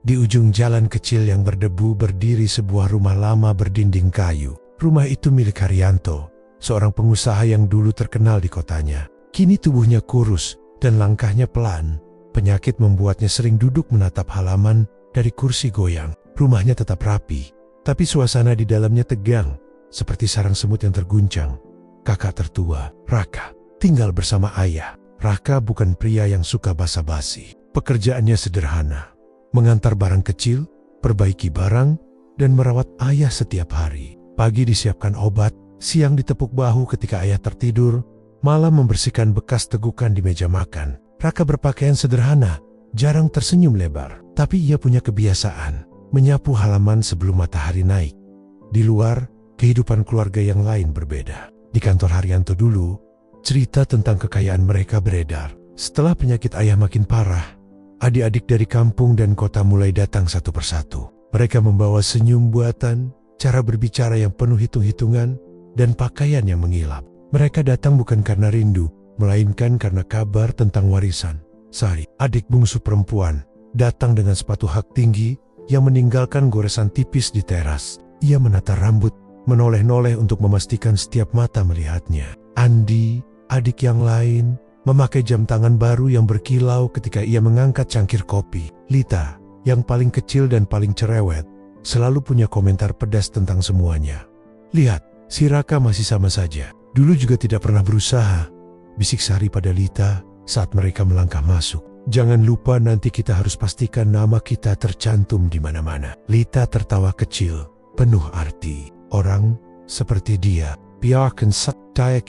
Di ujung jalan kecil yang berdebu berdiri sebuah rumah lama berdinding kayu. Rumah itu milik Haryanto, seorang pengusaha yang dulu terkenal di kotanya. Kini tubuhnya kurus dan langkahnya pelan. Penyakit membuatnya sering duduk menatap halaman dari kursi goyang. Rumahnya tetap rapi, tapi suasana di dalamnya tegang, seperti sarang semut yang terguncang. Kakak tertua, Raka, tinggal bersama ayah. Raka bukan pria yang suka basa-basi. Pekerjaannya sederhana, mengantar barang kecil, perbaiki barang, dan merawat ayah setiap hari. Pagi disiapkan obat, siang ditepuk bahu ketika ayah tertidur, malam membersihkan bekas tegukan di meja makan. Raka berpakaian sederhana, jarang tersenyum lebar, tapi ia punya kebiasaan menyapu halaman sebelum matahari naik. Di luar, kehidupan keluarga yang lain berbeda. Di kantor Haryanto dulu, cerita tentang kekayaan mereka beredar. Setelah penyakit ayah makin parah, adik-adik dari kampung dan kota mulai datang satu persatu. Mereka membawa senyum buatan, cara berbicara yang penuh hitung-hitungan, dan pakaian yang mengilap. Mereka datang bukan karena rindu, melainkan karena kabar tentang warisan. Sari, adik bungsu perempuan, datang dengan sepatu hak tinggi yang meninggalkan goresan tipis di teras. Ia menata rambut, menoleh-noleh untuk memastikan setiap mata melihatnya. Andi, adik yang lain, memakai jam tangan baru yang berkilau ketika ia mengangkat cangkir kopi. Lita, yang paling kecil dan paling cerewet, selalu punya komentar pedas tentang semuanya. Lihat, si Raka masih sama saja. Dulu juga tidak pernah berusaha, bisik Sari pada Lita saat mereka melangkah masuk. Jangan lupa nanti kita harus pastikan nama kita tercantum di mana-mana. Lita tertawa kecil, penuh arti. Orang seperti dia, biarkan saya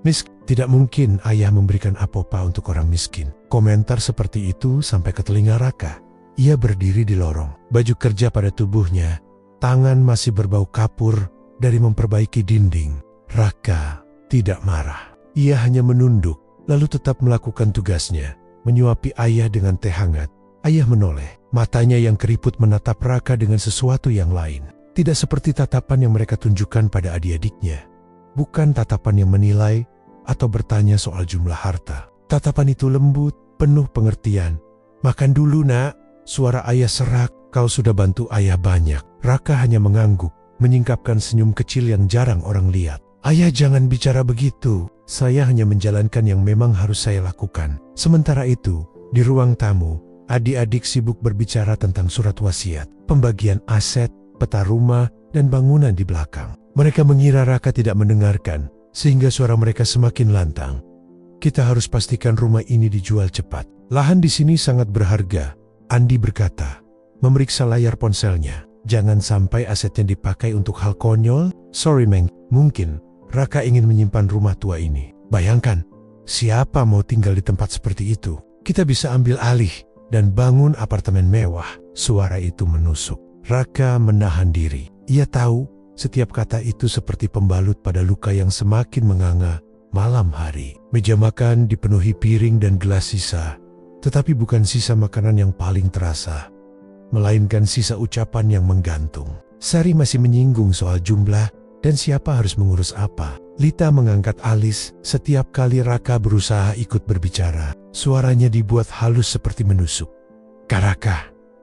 miskin. Tidak mungkin ayah memberikan apa-apa untuk orang miskin. Komentar seperti itu sampai ke telinga Raka. Ia berdiri di lorong, baju kerja pada tubuhnya, tangan masih berbau kapur dari memperbaiki dinding. Raka tidak marah. Ia hanya menunduk, lalu tetap melakukan tugasnya, menyuapi ayah dengan teh hangat. Ayah menoleh, matanya yang keriput menatap Raka dengan sesuatu yang lain. Tidak seperti tatapan yang mereka tunjukkan pada adik-adiknya. Bukan tatapan yang menilai atau bertanya soal jumlah harta. Tatapan itu lembut, penuh pengertian. Makan dulu nak, suara ayah serak, kau sudah bantu ayah banyak. Raka hanya mengangguk, menyingkapkan senyum kecil yang jarang orang lihat. Ayah jangan bicara begitu, saya hanya menjalankan yang memang harus saya lakukan. Sementara itu, di ruang tamu, adik-adik sibuk berbicara tentang surat wasiat, pembagian aset, peta rumah, dan bangunan di belakang. Mereka mengira Raka tidak mendengarkan, sehingga suara mereka semakin lantang. Kita harus pastikan rumah ini dijual cepat. Lahan di sini sangat berharga, Andi berkata, memeriksa layar ponselnya. Jangan sampai asetnya dipakai untuk hal konyol. Sorry Meng, mungkin Raka ingin menyimpan rumah tua ini. Bayangkan, siapa mau tinggal di tempat seperti itu? Kita bisa ambil alih dan bangun apartemen mewah. Suara itu menusuk. Raka menahan diri. Ia tahu setiap kata itu seperti pembalut pada luka yang semakin menganga. Malam hari, meja makan dipenuhi piring dan gelas sisa. Tetapi bukan sisa makanan yang paling terasa, melainkan sisa ucapan yang menggantung. Sari masih menyinggung soal jumlah dan siapa harus mengurus apa. Lita mengangkat alis setiap kali Raka berusaha ikut berbicara. Suaranya dibuat halus seperti menusuk. Kak Raka,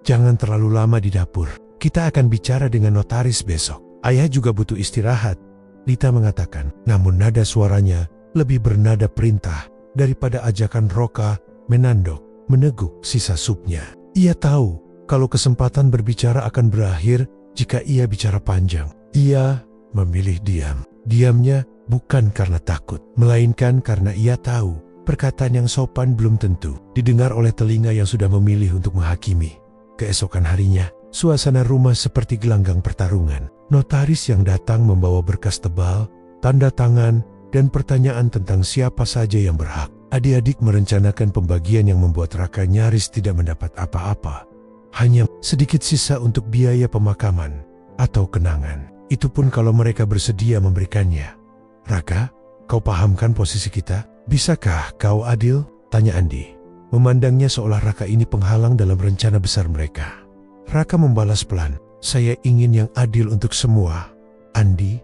jangan terlalu lama di dapur. Kita akan bicara dengan notaris besok. Ayah juga butuh istirahat, Lita mengatakan. Namun nada suaranya lebih bernada perintah daripada ajakan Roka menandok, meneguk sisa supnya. Ia tahu kalau kesempatan berbicara akan berakhir jika ia bicara panjang. Ia memilih diam. Diamnya bukan karena takut, melainkan karena ia tahu perkataan yang sopan belum tentu didengar oleh telinga yang sudah memilih untuk menghakimi. Keesokan harinya, suasana rumah seperti gelanggang pertarungan. Notaris yang datang membawa berkas tebal, tanda tangan, dan pertanyaan tentang siapa saja yang berhak. Adik-adik merencanakan pembagian yang membuat Raka nyaris tidak mendapat apa-apa. Hanya sedikit sisa untuk biaya pemakaman atau kenangan. Itu pun kalau mereka bersedia memberikannya. Raka, kau pahamkan posisi kita? Bisakah kau adil? Tanya Andi. Memandangnya seolah Raka ini penghalang dalam rencana besar mereka. Raka membalas pelan. Saya ingin yang adil untuk semua. Andi,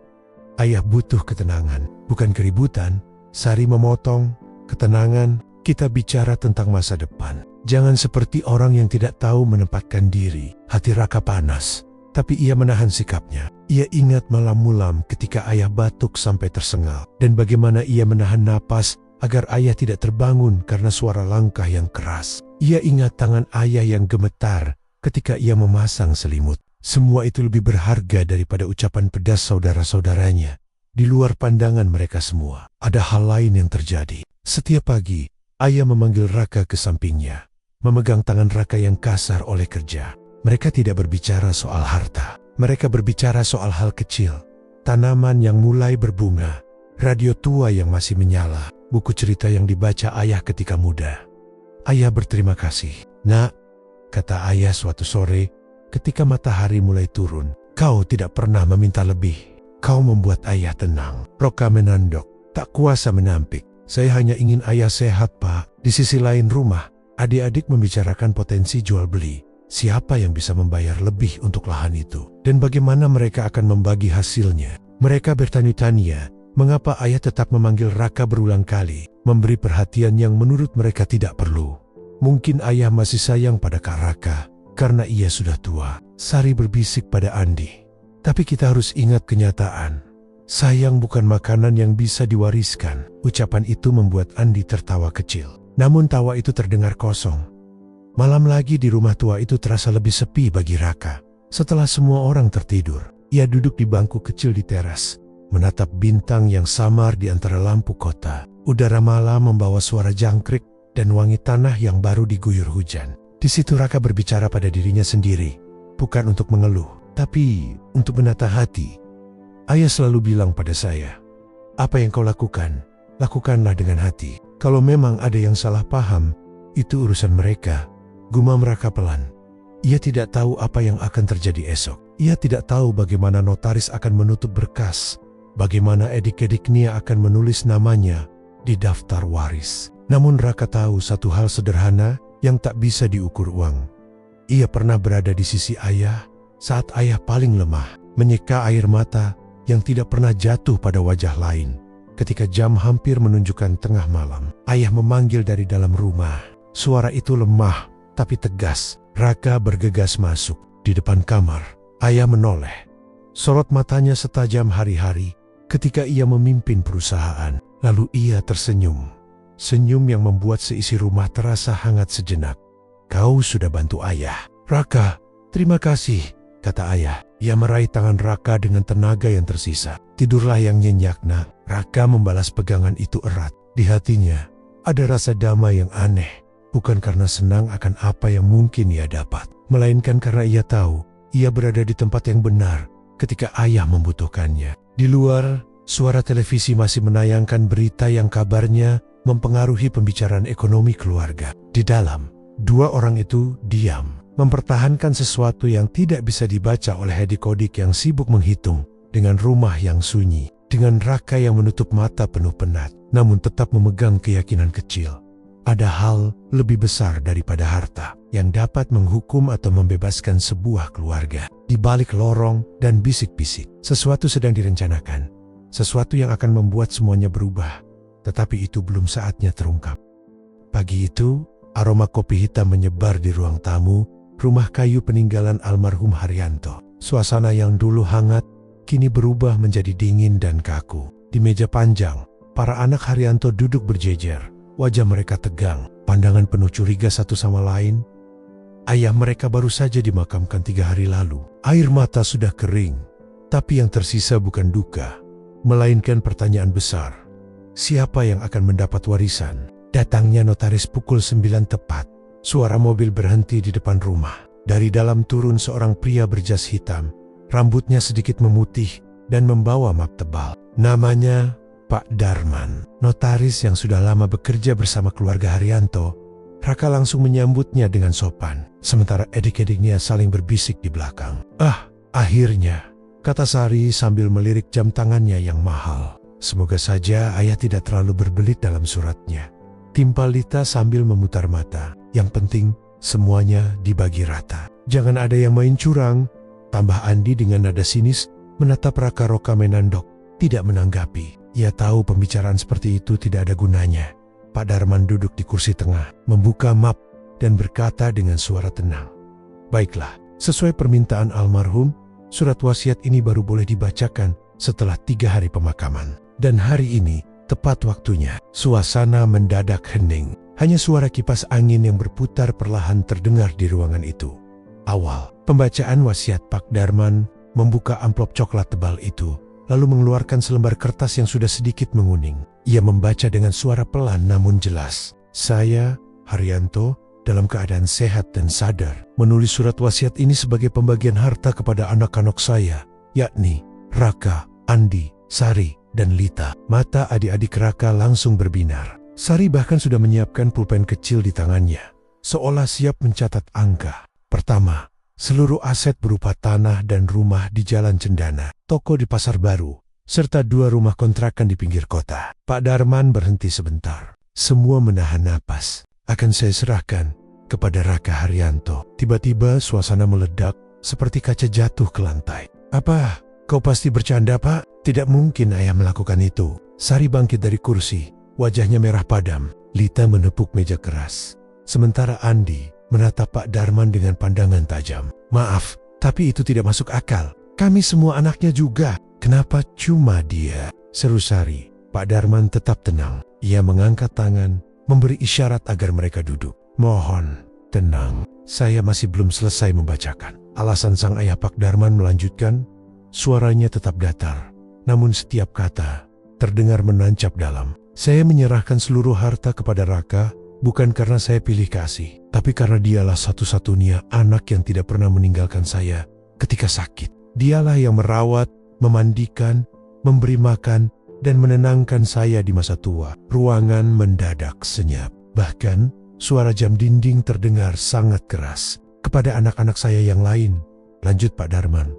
ayah butuh ketenangan, bukan keributan. Sari memotong. Ketenangan, kita bicara tentang masa depan. Jangan seperti orang yang tidak tahu menempatkan diri. Hati Raka panas, tapi ia menahan sikapnya. Ia ingat malam mulam ketika ayah batuk sampai tersengal. Dan bagaimana ia menahan napas agar ayah tidak terbangun karena suara langkah yang keras. Ia ingat tangan ayah yang gemetar ketika ia memasang selimut. Semua itu lebih berharga daripada ucapan pedas saudara-saudaranya. Di luar pandangan mereka semua, ada hal lain yang terjadi. Setiap pagi, ayah memanggil Raka ke sampingnya, memegang tangan Raka yang kasar oleh kerja. Mereka tidak berbicara soal harta. Mereka berbicara soal hal kecil. Tanaman yang mulai berbunga, radio tua yang masih menyala, buku cerita yang dibaca ayah ketika muda. Ayah berterima kasih. Nak, kata ayah suatu sore ketika matahari mulai turun, kau tidak pernah meminta lebih. Kau membuat ayah tenang. Roka menandok, tak kuasa menampik. Saya hanya ingin ayah sehat, Pak. Di sisi lain rumah, adik-adik membicarakan potensi jual beli. Siapa yang bisa membayar lebih untuk lahan itu? Dan bagaimana mereka akan membagi hasilnya? Mereka bertanya-tanya, mengapa ayah tetap memanggil Raka berulang kali, memberi perhatian yang menurut mereka tidak perlu. Mungkin ayah masih sayang pada Kak Raka, karena ia sudah tua. Sari berbisik pada Andi. Tapi kita harus ingat kenyataan. Sayang bukan makanan yang bisa diwariskan. Ucapan itu membuat Andi tertawa kecil. Namun tawa itu terdengar kosong. Malam lagi di rumah tua itu terasa lebih sepi bagi Raka. Setelah semua orang tertidur, ia duduk di bangku kecil di teras, menatap bintang yang samar di antara lampu kota. Udara malam membawa suara jangkrik dan wangi tanah yang baru diguyur hujan. Di situ Raka berbicara pada dirinya sendiri, bukan untuk mengeluh, tapi untuk menata hati. Ayah selalu bilang pada saya, apa yang kau lakukan, lakukanlah dengan hati. Kalau memang ada yang salah paham, itu urusan mereka. Gumam Raka pelan. Ia tidak tahu apa yang akan terjadi esok. Ia tidak tahu bagaimana notaris akan menutup berkas, bagaimana edik-edik Nia akan menulis namanya di daftar waris. Namun Raka tahu satu hal sederhana yang tak bisa diukur uang. Ia pernah berada di sisi ayah saat ayah paling lemah, menyeka air mata yang tidak pernah jatuh pada wajah lain. Ketika jam hampir menunjukkan tengah malam, ayah memanggil dari dalam rumah. Suara itu lemah tapi tegas. Raka bergegas masuk. Di depan kamar, ayah menoleh. Sorot matanya setajam hari-hari ketika ia memimpin perusahaan. Lalu ia tersenyum. Senyum yang membuat seisi rumah terasa hangat sejenak. Kau sudah bantu ayah. Raka, terima kasih, kata ayah. Ia meraih tangan Raka dengan tenaga yang tersisa. Tidurlah yang nyenyak, nak. Raka membalas pegangan itu erat. Di hatinya ada rasa damai yang aneh. Bukan karena senang akan apa yang mungkin ia dapat, melainkan karena ia tahu ia berada di tempat yang benar ketika ayah membutuhkannya. Di luar, suara televisi masih menayangkan berita yang kabarnya mempengaruhi pembicaraan ekonomi keluarga. Di dalam, dua orang itu diam, mempertahankan sesuatu yang tidak bisa dibaca oleh adik-adik yang sibuk menghitung, dengan rumah yang sunyi, dengan Raka yang menutup mata penuh penat, namun tetap memegang keyakinan kecil. Ada hal lebih besar daripada harta yang dapat menghukum atau membebaskan sebuah keluarga. Di balik lorong dan bisik-bisik, sesuatu sedang direncanakan. Sesuatu yang akan membuat semuanya berubah. Tetapi itu belum saatnya terungkap. Pagi itu, aroma kopi hitam menyebar di ruang tamu, rumah kayu peninggalan almarhum Haryanto. Suasana yang dulu hangat, kini berubah menjadi dingin dan kaku. Di meja panjang, para anak Haryanto duduk berjejer. Wajah mereka tegang, pandangan penuh curiga satu sama lain. Ayah mereka baru saja dimakamkan 3 hari lalu. Air mata sudah kering, tapi yang tersisa bukan duka, melainkan pertanyaan besar. Siapa yang akan mendapat warisan? Datangnya notaris pukul 9 tepat. Suara mobil berhenti di depan rumah. Dari dalam turun seorang pria berjas hitam. Rambutnya sedikit memutih dan membawa map tebal. Namanya Pak Darman, notaris yang sudah lama bekerja bersama keluarga Haryanto. Raka langsung menyambutnya dengan sopan, sementara edik-ediknya saling berbisik di belakang. Akhirnya, kata Sari sambil melirik jam tangannya yang mahal. Semoga saja ayah tidak terlalu berbelit dalam suratnya. Timpal Lita sambil memutar mata. Yang penting, semuanya dibagi rata. Jangan ada yang main curang, tambah Andi dengan nada sinis, menatap Raka. Roka menandok, tidak menanggapi. Ia tahu pembicaraan seperti itu tidak ada gunanya. Pak Darman duduk di kursi tengah, membuka map dan berkata dengan suara tenang, "Baiklah, sesuai permintaan almarhum, surat wasiat ini baru boleh dibacakan setelah 3 hari pemakaman. Dan hari ini, tepat waktunya." Suasana mendadak hening. Hanya suara kipas angin yang berputar perlahan terdengar di ruangan itu. Awal pembacaan wasiat Pak Darman membuka amplop coklat tebal itu, lalu mengeluarkan selembar kertas yang sudah sedikit menguning. Ia membaca dengan suara pelan namun jelas. "Saya, Haryanto, dalam keadaan sehat dan sadar, menulis surat wasiat ini sebagai pembagian harta kepada anak-anak saya, yakni Raka, Andi, Sari, dan Lita." Mata adik-adik Raka langsung berbinar. Sari bahkan sudah menyiapkan pulpen kecil di tangannya, seolah siap mencatat angka. Pertama, seluruh aset berupa tanah dan rumah di Jalan Cendana, toko di Pasar Baru, serta 2 rumah kontrakan di pinggir kota. Pak Darman berhenti sebentar. Semua menahan napas. "Akan saya serahkan kepada Raka Haryanto." Tiba-tiba suasana meledak seperti kaca jatuh ke lantai. "Apa? Kau pasti bercanda, Pak? Tidak mungkin ayah melakukan itu." Sari bangkit dari kursi, wajahnya merah padam. Lita menepuk meja keras. Sementara Andi menatap Pak Darman dengan pandangan tajam. "Maaf, tapi itu tidak masuk akal. Kami semua anaknya juga. Kenapa cuma dia?" seru Sari. Pak Darman tetap tenang. Ia mengangkat tangan, memberi isyarat agar mereka duduk. "Mohon, tenang. Saya masih belum selesai membacakan." Alasan sang ayah Pak Darman melanjutkan. Suaranya tetap datar, namun setiap kata terdengar menancap dalam. "Saya menyerahkan seluruh harta kepada Raka, bukan karena saya pilih kasih, tapi karena dialah satu-satunya anak yang tidak pernah meninggalkan saya ketika sakit. Dialah yang merawat, memandikan, memberi makan, dan menenangkan saya di masa tua." Ruangan mendadak senyap. Bahkan, suara jam dinding terdengar sangat keras. "Kepada anak-anak saya yang lain," lanjut Pak Darman,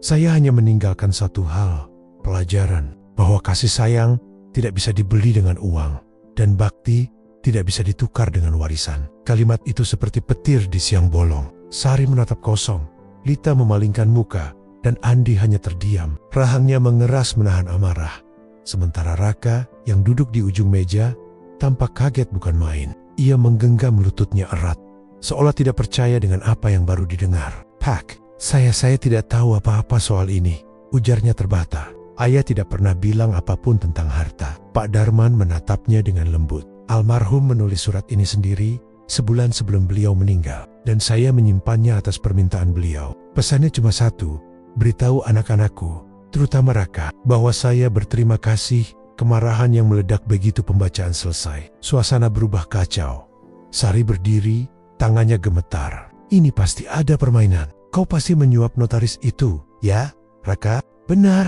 "saya hanya meninggalkan satu hal, pelajaran, bahwa kasih sayang tidak bisa dibeli dengan uang, dan bakti tidak bisa ditukar dengan warisan." Kalimat itu seperti petir di siang bolong. Sari menatap kosong, Lita memalingkan muka, dan Andi hanya terdiam. Rahangnya mengeras menahan amarah. Sementara Raka yang duduk di ujung meja tampak kaget bukan main. Ia menggenggam lututnya erat, seolah tidak percaya dengan apa yang baru didengar. "Pak, saya tidak tahu apa-apa soal ini," ujarnya terbata. "Ayah tidak pernah bilang apapun tentang harta." Pak Darman menatapnya dengan lembut. "Almarhum menulis surat ini sendiri sebulan sebelum beliau meninggal, dan saya menyimpannya atas permintaan beliau. Pesannya cuma satu, beritahu anak-anakku, terutama Raka, bahwa saya berterima kasih." Kemarahan yang meledak begitu pembacaan selesai. Suasana berubah kacau. Sari berdiri, tangannya gemetar. "Ini pasti ada permainan. Kau pasti menyuap notaris itu, ya, Raka?" "Benar,"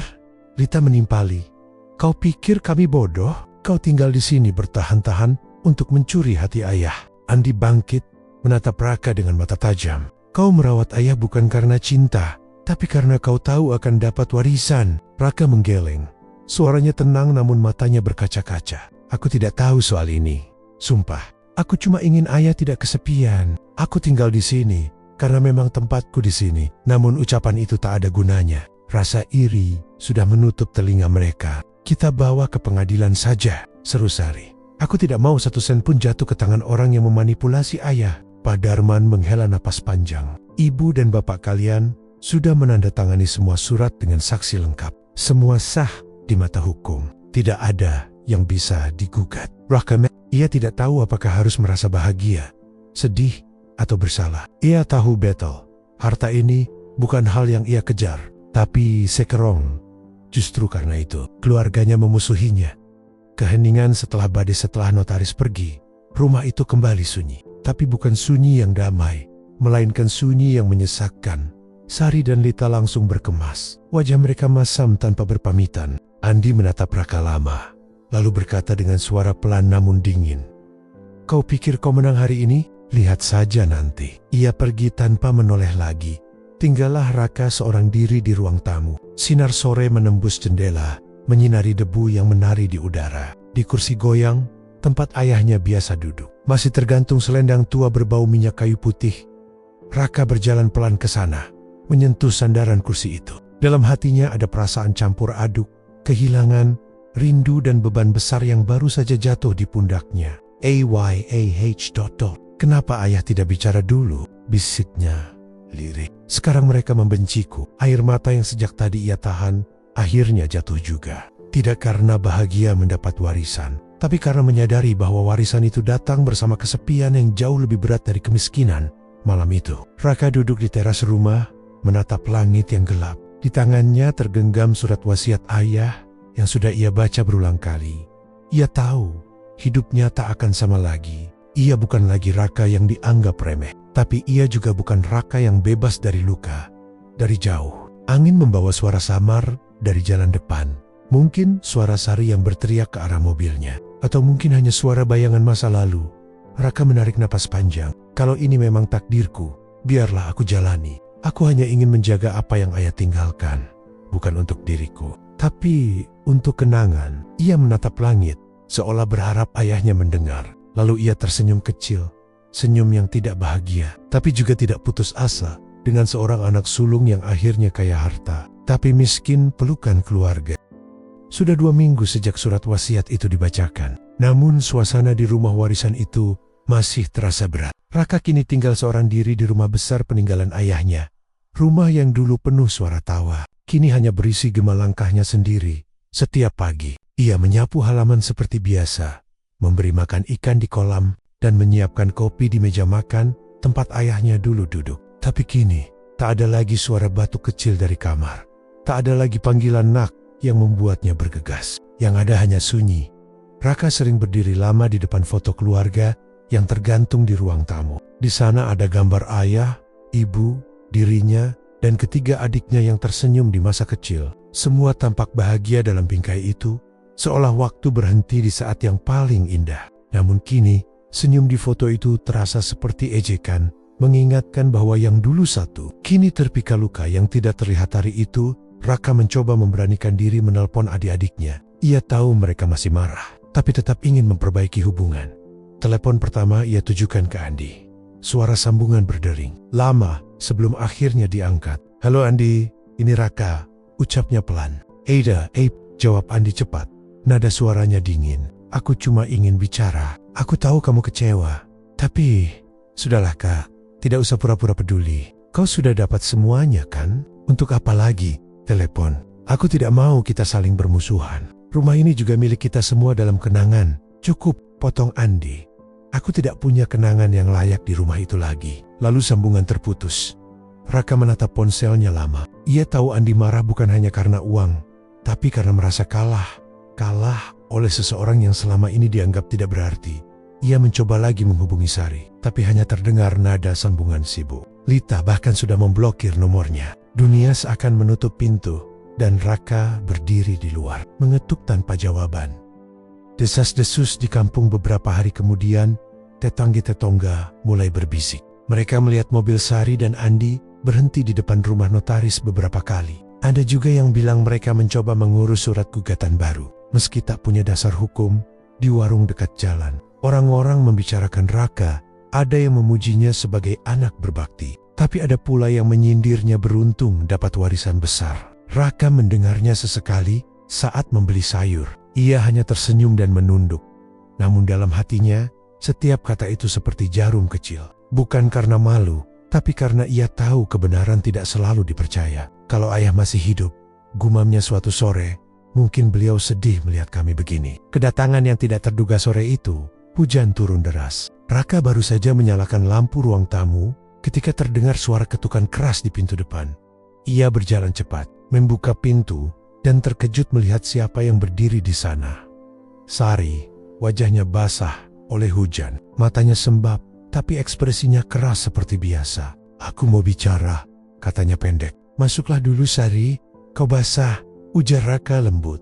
Lita menimpali. "Kau pikir kami bodoh? Kau tinggal di sini bertahan-tahan untuk mencuri hati ayah." Andi bangkit, menatap Raka dengan mata tajam. "Kau merawat ayah bukan karena cinta, tapi karena kau tahu akan dapat warisan." Raka menggeleng. Suaranya tenang namun matanya berkaca-kaca. "Aku tidak tahu soal ini. Sumpah, aku cuma ingin ayah tidak kesepian. Aku tinggal di sini karena memang tempatku di sini." Namun ucapan itu tak ada gunanya. Rasa iri sudah menutup telinga mereka. "Kita bawa ke pengadilan saja," seru Sari. "Aku tidak mau 1 sen pun jatuh ke tangan orang yang memanipulasi ayah." Pak Darman menghela napas panjang. "Ibu dan bapak kalian sudah menandatangani semua surat dengan saksi lengkap. Semua sah di mata hukum. Tidak ada yang bisa digugat." Raka, ia tidak tahu apakah harus merasa bahagia, sedih, atau bersalah. Ia tahu betul, harta ini bukan hal yang ia kejar, tapi sekerong. Justru karena itu, keluarganya memusuhinya. Keheningan setelah badai setelah notaris pergi, rumah itu kembali sunyi. Tapi bukan sunyi yang damai, melainkan sunyi yang menyesakkan. Sari dan Lita langsung berkemas. Wajah mereka masam tanpa berpamitan. Andi menatap Raka lama, lalu berkata dengan suara pelan namun dingin, "Kau pikir kau menang hari ini? Lihat saja nanti." Ia pergi tanpa menoleh lagi. Tinggallah Raka seorang diri di ruang tamu. Sinar sore menembus jendela, menyinari debu yang menari di udara. Di kursi goyang, tempat ayahnya biasa duduk, masih tergantung selendang tua berbau minyak kayu putih. Raka berjalan pelan ke sana, menyentuh sandaran kursi itu. Dalam hatinya ada perasaan campur aduk, kehilangan, rindu dan beban besar yang baru saja jatuh di pundaknya. Kenapa ayah tidak bicara dulu? Bisiknya lirik. Sekarang mereka membenciku. Air mata yang sejak tadi ia tahan, akhirnya jatuh juga. Tidak karena bahagia mendapat warisan, tapi karena menyadari bahwa warisan itu datang bersama kesepian yang jauh lebih berat dari kemiskinan. Malam itu, Raka duduk di teras rumah, menatap langit yang gelap. Di tangannya tergenggam surat wasiat ayah yang sudah ia baca berulang kali. Ia tahu hidupnya tak akan sama lagi. Ia bukan lagi Raka yang dianggap remeh, tapi ia juga bukan Raka yang bebas dari luka. Dari jauh, angin membawa suara samar dari jalan depan. Mungkin suara Sari yang berteriak ke arah mobilnya, atau mungkin hanya suara bayangan masa lalu. Raka menarik napas panjang. Kalau ini memang takdirku, biarlah aku jalani. Aku hanya ingin menjaga apa yang ayah tinggalkan, bukan untuk diriku, tapi untuk kenangan. Ia menatap langit, seolah berharap ayahnya mendengar. Lalu ia tersenyum kecil, senyum yang tidak bahagia, tapi juga tidak putus asa dengan seorang anak sulung yang akhirnya kaya harta, tapi miskin pelukan keluarga. Sudah 2 minggu sejak surat wasiat itu dibacakan, namun suasana di rumah warisan itu masih terasa berat. Raka kini tinggal seorang diri di rumah besar peninggalan ayahnya. Rumah yang dulu penuh suara tawa, kini hanya berisi gema langkahnya sendiri. Setiap pagi, ia menyapu halaman seperti biasa, memberi makan ikan di kolam, dan menyiapkan kopi di meja makan tempat ayahnya dulu duduk. Tapi kini, tak ada lagi suara batuk kecil dari kamar. Tak ada lagi panggilan nak yang membuatnya bergegas. Yang ada hanya sunyi. Raka sering berdiri lama di depan foto keluarga yang tergantung di ruang tamu. Di sana ada gambar ayah, ibu, dirinya, dan ketiga adiknya yang tersenyum di masa kecil. Semua tampak bahagia dalam bingkai itu, seolah waktu berhenti di saat yang paling indah. Namun kini, senyum di foto itu terasa seperti ejekan, mengingatkan bahwa yang dulu satu, kini terpika luka yang tidak terlihat hari itu. Raka mencoba memberanikan diri menelpon adik-adiknya. Ia tahu mereka masih marah, tapi tetap ingin memperbaiki hubungan. Telepon pertama ia tujukan ke Andi. Suara sambungan berdering, lama sebelum akhirnya diangkat. "Halo Andi, ini Raka," ucapnya pelan. "Ada, jawab Andi cepat. Nada suaranya dingin. "Aku cuma ingin bicara. Aku tahu kamu kecewa. Tapi, sudahlah Kak, tidak usah pura-pura peduli. Kau sudah dapat semuanya kan? Untuk apa lagi telepon? Aku tidak mau kita saling bermusuhan. Rumah ini juga milik kita semua dalam kenangan." "Cukup," potong Andi. "Aku tidak punya kenangan yang layak di rumah itu lagi." Lalu sambungan terputus. Raka menatap ponselnya lama. Ia tahu Andi marah bukan hanya karena uang, tapi karena merasa kalah. Kalah oleh seseorang yang selama ini dianggap tidak berarti. Ia mencoba lagi menghubungi Sari, tapi hanya terdengar nada sambungan sibuk. Lita bahkan sudah memblokir nomornya. Dunia seakan menutup pintu, dan Raka berdiri di luar, mengetuk tanpa jawaban. Desas-desus di kampung beberapa hari kemudian, tetangga-tetangga mulai berbisik. Mereka melihat mobil Sari dan Andi berhenti di depan rumah notaris beberapa kali. Ada juga yang bilang mereka mencoba mengurus surat gugatan baru. Meski tak punya dasar hukum, di warung dekat jalan, orang-orang membicarakan Raka. Ada yang memujinya sebagai anak berbakti, tapi ada pula yang menyindirnya beruntung dapat warisan besar. Raka mendengarnya sesekali saat membeli sayur. Ia hanya tersenyum dan menunduk. Namun dalam hatinya, setiap kata itu seperti jarum kecil. Bukan karena malu, tapi karena ia tahu kebenaran tidak selalu dipercaya. "Kalau ayah masih hidup," gumamnya suatu sore, "mungkin beliau sedih melihat kami begini." Kedatangan yang tidak terduga sore itu, hujan turun deras. Raka baru saja menyalakan lampu ruang tamu ketika terdengar suara ketukan keras di pintu depan. Ia berjalan cepat, membuka pintu, dan terkejut melihat siapa yang berdiri di sana. Sari, wajahnya basah oleh hujan, matanya sembab, tapi ekspresinya keras seperti biasa. "Aku mau bicara," katanya pendek. "Masuklah dulu Sari, kau basah," ujar Raka lembut.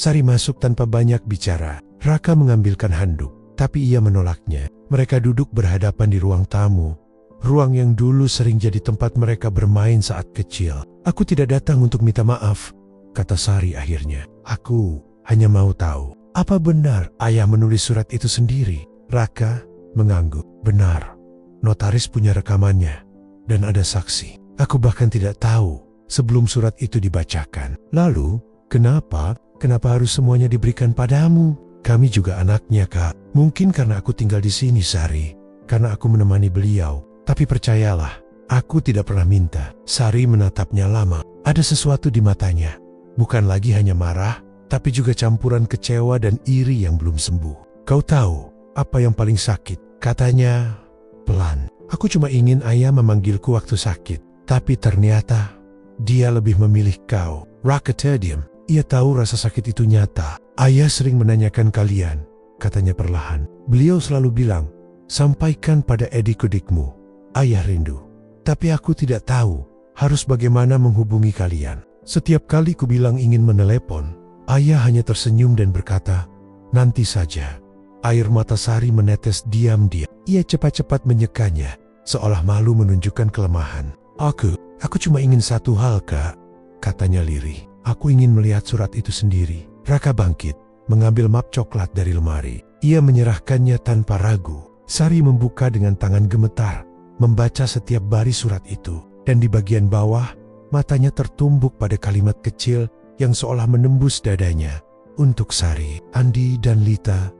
Sari masuk tanpa banyak bicara. Raka mengambilkan handuk, tapi ia menolaknya. Mereka duduk berhadapan di ruang tamu, ruang yang dulu sering jadi tempat mereka bermain saat kecil. "Aku tidak datang untuk minta maaf," kata Sari akhirnya. "Aku hanya mau tahu, apa benar ayah menulis surat itu sendiri?" Raka mengangguk. "Benar, notaris punya rekamannya, dan ada saksi. Aku bahkan tidak tahu sebelum surat itu dibacakan." "Lalu, kenapa harus semuanya diberikan padamu?" "Kami juga anaknya Kak. Mungkin karena aku tinggal di sini Sari," karena aku menemani beliau. Tapi percayalah, aku tidak pernah minta. Sari menatapnya lama. Ada sesuatu di matanya. Bukan lagi hanya marah, tapi juga campuran kecewa dan iri yang belum sembuh. Kau tahu apa yang paling sakit? Katanya pelan. Aku cuma ingin ayah memanggilku waktu sakit. Tapi ternyata dia lebih memilih kau. Raka terdiam. Ia tahu rasa sakit itu nyata. Ayah sering menanyakan kalian, katanya perlahan. Beliau selalu bilang, sampaikan pada adik-adikmu. Ayah rindu. Tapi aku tidak tahu harus bagaimana menghubungi kalian. Setiap kali ku bilang ingin menelepon, ayah hanya tersenyum dan berkata, nanti saja. Air mata Sari menetes diam-diam. Ia cepat-cepat menyekanya, seolah malu menunjukkan kelemahan. Aku cuma ingin satu hal, Kak, katanya lirih. Aku ingin melihat surat itu sendiri. Raka bangkit, mengambil map coklat dari lemari. Ia menyerahkannya tanpa ragu. Sari membuka dengan tangan gemetar, membaca setiap baris surat itu. Dan di bagian bawah, matanya tertumbuk pada kalimat kecil yang seolah menembus dadanya. Untuk Sari, Andi, dan Lita,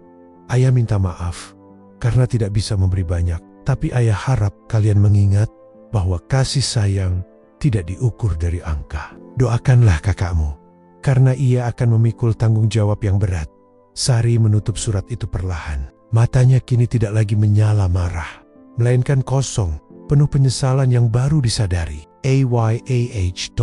ayah minta maaf karena tidak bisa memberi banyak. Tapi ayah harap kalian mengingat bahwa kasih sayang tidak diukur dari angka. Doakanlah kakakmu, karena ia akan memikul tanggung jawab yang berat. Sari menutup surat itu perlahan. Matanya kini tidak lagi menyala marah, melainkan kosong, penuh penyesalan yang baru disadari. AYAH.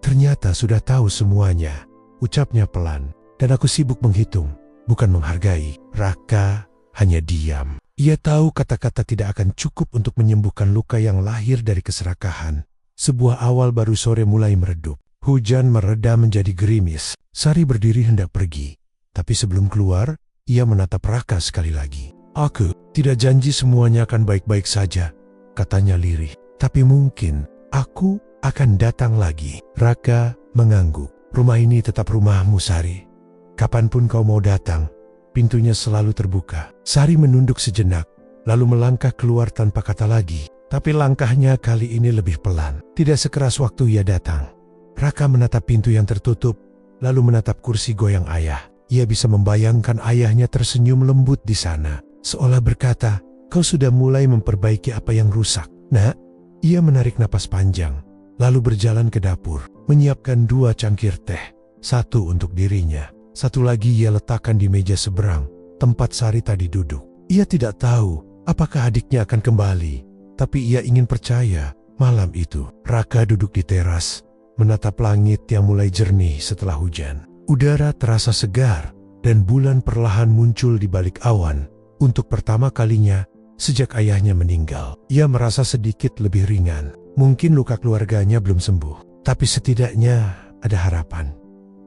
Ternyata sudah tahu semuanya, ucapnya pelan. Dan aku sibuk menghitung, bukan menghargai. Raka hanya diam. Ia tahu kata-kata tidak akan cukup untuk menyembuhkan luka yang lahir dari keserakahan. Sebuah awal baru sore mulai meredup. Hujan mereda menjadi gerimis. Sari berdiri hendak pergi. Tapi sebelum keluar, ia menatap Raka sekali lagi. Aku tidak janji semuanya akan baik-baik saja, katanya lirih. Tapi mungkin aku akan datang lagi. Raka mengangguk. Rumah ini tetap rumahmu, Sari. Kapanpun kau mau datang, pintunya selalu terbuka. Sari menunduk sejenak, lalu melangkah keluar tanpa kata lagi. Tapi langkahnya kali ini lebih pelan. Tidak sekeras waktu ia datang. Raka menatap pintu yang tertutup, lalu menatap kursi goyang ayah. Ia bisa membayangkan ayahnya tersenyum lembut di sana, seolah berkata, kau sudah mulai memperbaiki apa yang rusak. Nak, ia menarik napas panjang, lalu berjalan ke dapur, menyiapkan 2 cangkir teh. Satu untuk dirinya, satu lagi ia letakkan di meja seberang, tempat Sari tadi duduk. Ia tidak tahu apakah adiknya akan kembali. Tapi ia ingin percaya. Malam itu, Raka duduk di teras, menatap langit yang mulai jernih setelah hujan. Udara terasa segar, dan bulan perlahan muncul di balik awan. Untuk pertama kalinya, sejak ayahnya meninggal, ia merasa sedikit lebih ringan. Mungkin luka keluarganya belum sembuh, tapi setidaknya ada harapan.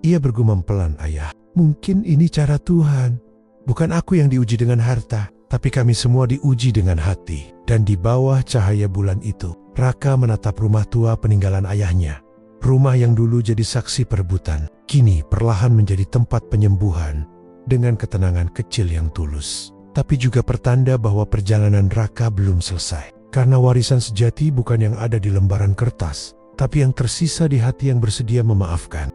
Ia bergumam pelan, ayah, mungkin ini cara Tuhan. Bukan aku yang diuji dengan harta, tapi kami semua diuji dengan hati. Dan di bawah cahaya bulan itu, Raka menatap rumah tua peninggalan ayahnya. Rumah yang dulu jadi saksi perebutan, kini perlahan menjadi tempat penyembuhan dengan ketenangan kecil yang tulus. Tapi juga pertanda bahwa perjalanan Raka belum selesai. Karena warisan sejati bukan yang ada di lembaran kertas, tapi yang tersisa di hati yang bersedia memaafkan.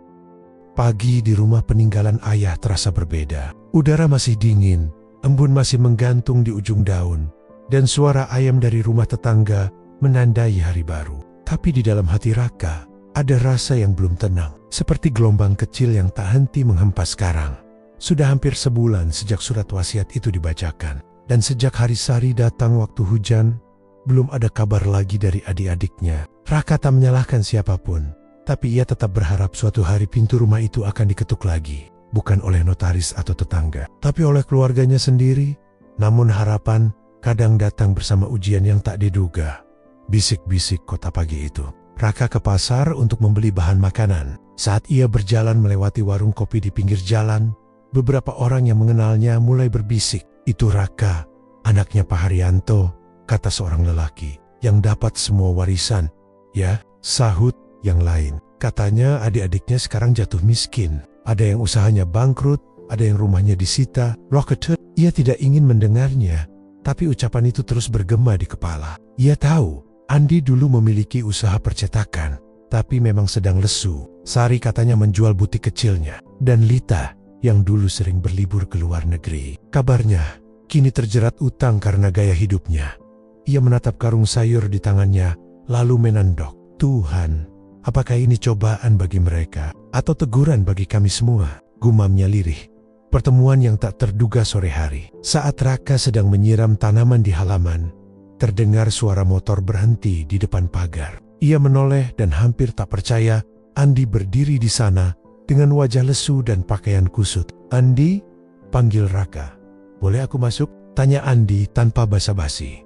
Pagi di rumah peninggalan ayah terasa berbeda. Udara masih dingin, embun masih menggantung di ujung daun, dan suara ayam dari rumah tetangga menandai hari baru. Tapi di dalam hati Raka, ada rasa yang belum tenang, seperti gelombang kecil yang tak henti menghempas sekarang. Sudah hampir sebulan sejak surat wasiat itu dibacakan, dan sejak hari Sari datang waktu hujan, belum ada kabar lagi dari adik-adiknya. Raka tak menyalahkan siapapun, tapi ia tetap berharap suatu hari pintu rumah itu akan diketuk lagi. Bukan oleh notaris atau tetangga, tapi oleh keluarganya sendiri. Namun harapan kadang datang bersama ujian yang tak diduga. Bisik-bisik kota pagi itu. Raka ke pasar untuk membeli bahan makanan. Saat ia berjalan melewati warung kopi di pinggir jalan, beberapa orang yang mengenalnya mulai berbisik. Itu Raka, anaknya Pak Haryanto, kata seorang lelaki, yang dapat semua warisan. Ya, sahut yang lain. Katanya adik-adiknya sekarang jatuh miskin. Ada yang usahanya bangkrut, ada yang rumahnya disita. Rocket, ia tidak ingin mendengarnya, tapi ucapan itu terus bergema di kepala. Ia tahu, Andi dulu memiliki usaha percetakan, tapi memang sedang lesu. Sari katanya menjual butik kecilnya, dan Lita, yang dulu sering berlibur ke luar negeri. Kabarnya, kini terjerat utang karena gaya hidupnya. Ia menatap karung sayur di tangannya, lalu menandok. Tuhan, apakah ini cobaan bagi mereka atau teguran bagi kami semua? Gumamnya lirih. Pertemuan yang tak terduga sore hari. Saat Raka sedang menyiram tanaman di halaman, terdengar suara motor berhenti di depan pagar. Ia menoleh dan hampir tak percaya Andi berdiri di sana dengan wajah lesu dan pakaian kusut. Andi, panggil Raka. Boleh aku masuk? Tanya Andi tanpa basa-basi.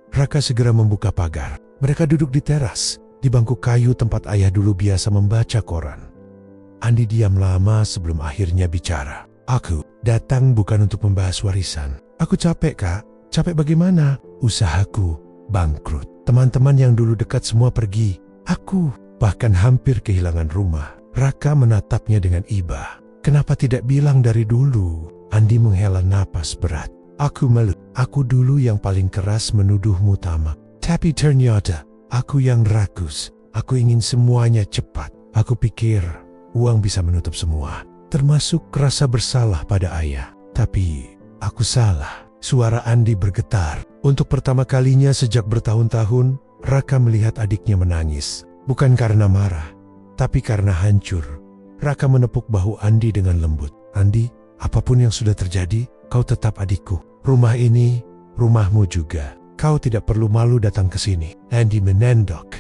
Raka segera membuka pagar. Mereka duduk di teras, di bangku kayu tempat ayah dulu biasa membaca koran. Andi diam lama sebelum akhirnya bicara. Aku datang bukan untuk membahas warisan. Aku capek, Kak. Capek bagaimana? Usahaku bangkrut. Teman-teman yang dulu dekat semua pergi. Aku bahkan hampir kehilangan rumah. Raka menatapnya dengan iba. Kenapa tidak bilang dari dulu? Andi menghela napas berat. Aku malu. Aku dulu yang paling keras menuduhmu tamak. Tapi ternyata aku yang rakus. Aku ingin semuanya cepat. Aku pikir uang bisa menutup semua, termasuk rasa bersalah pada ayah. Tapi aku salah. Suara Andi bergetar. Untuk pertama kalinya sejak bertahun-tahun, Raka melihat adiknya menangis. Bukan karena marah, tapi karena hancur. Raka menepuk bahu Andi dengan lembut. Andi, apapun yang sudah terjadi, kau tetap adikku. Rumah ini, rumahmu juga. Kau tidak perlu malu datang ke sini. Andi menendok.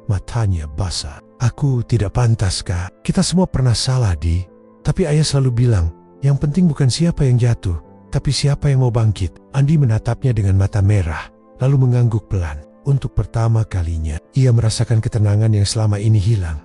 Matanya basah. Aku tidak pantas, Kak. Kita semua pernah salah, Di. Tapi ayah selalu bilang, yang penting bukan siapa yang jatuh, tapi siapa yang mau bangkit. Andi menatapnya dengan mata merah, lalu mengangguk pelan. Untuk pertama kalinya, ia merasakan ketenangan yang selama ini hilang.